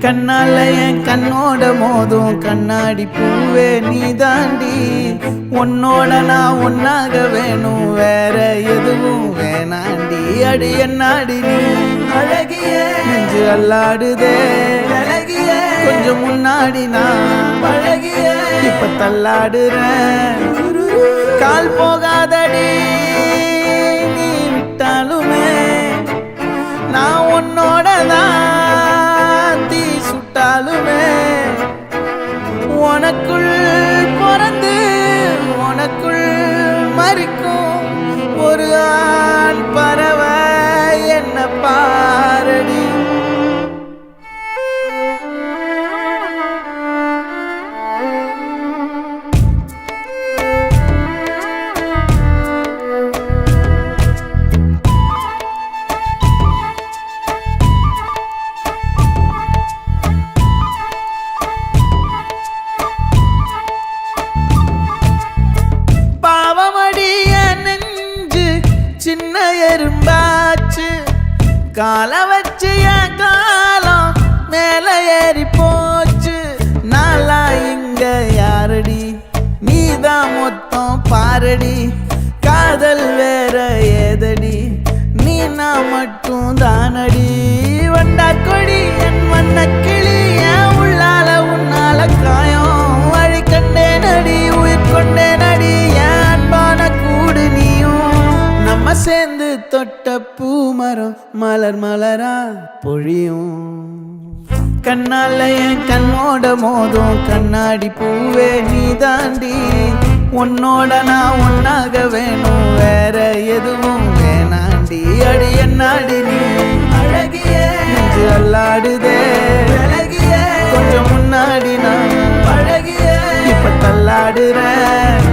கண்ணால என் கண்ணோட மோதும் கண்ணாடி பூவே நீ தாண்டி, உன்னோட நான் ஒன்னாக வேணும் வேற எதுவும் வேணாண்டி. அடி என்னாடி நீ அழகிய நெஞ்சு அல்லாடுதே அழகிய, கொஞ்சம் முன்னாடி நான் அழகிய இப்ப தள்ளாடுறேன். கால் போகாதடி நீ விட்டாலுமே நான் உன்னோட தான் சுட்டாலுமே. உனக்குள் பிறந்து உனக்குள் மறிக்கும் ஒரு ஆண் பறவை என்ன பாரடி. சின்ன எறும்பாச்சு கால வச்சு என் காலம் மேல ஏறி போச்சு. நாளா இங்க யாரடி நீதான் மொத்தம் பாரடி. காதல் வேற ஏதடி நீ நான் மட்டும் தானடி. வண்டா கொடி என் வண்ண கிளி என் உள்ளால உன்னால காயம் வழி கண்டே நடி உயிர் கொண்டே நடி. என் அன்பான கூடு நீயும் நம்ம சேர்ந்து தொட்ட பூமரம் மலர் மலரா பொழியும். கண்ணால என் கண்ணோட மோதும் கண்ணாடி பூவே நீ தாண்டி, உன்னோட நான் ஒன்னாக வேணும் வேற எதுவும் வேணாண்டி. அடி என்னாடி நீ அழகிய நெஞ்சு அல்லாடுதே அழகிய, கொஞ்சம் முன்னாடி நான் அழகிய இப்ப தள்ளாடுறேன்.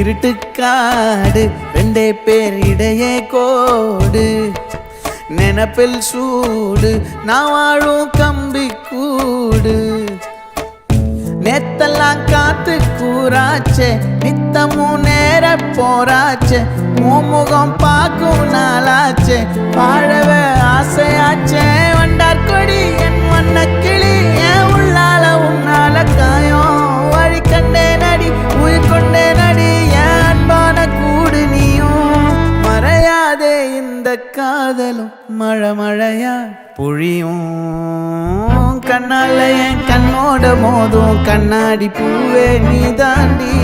இருட்டுக்காடு ரெண்டே பேர் இடையே கோடு, நினப்பில் சூடு நான் வாழும் கம்பி கூடு. நேத்தெல்லாம் காத்து கூறாச்சே நித்தமும் நேர போராச்சே, முகம் பார்க்கும் நாளாச்சே வாழவே ஆசையாச்சே. வண்டார் கொடி என் வண்ண கிளி என் உள்ளால உன்னால காயம் வழி கண்டே நடி உயிர் கொண்டே நடி. என் அன்பான கூடு நீயும் மறையாதே இந்த காதலும் மழை மழையா பொழியும். கண்ணால என் கண்ணோட மோதும் கண்ணாடி பூவே நீ தாண்டி,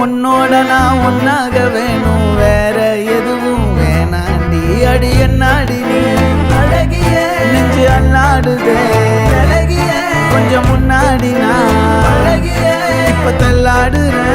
உன்னோட நான் ஒன்னாக வேணும் வேற எதுவும் வேணாண்டி. அடி என்னாடி நீ அழகிய நெஞ்சு அல்லாடுதே அழகிய, கொஞ்சம் முன்னாடி நான் அழகிய இப்ப தள்ளாடுறேன்.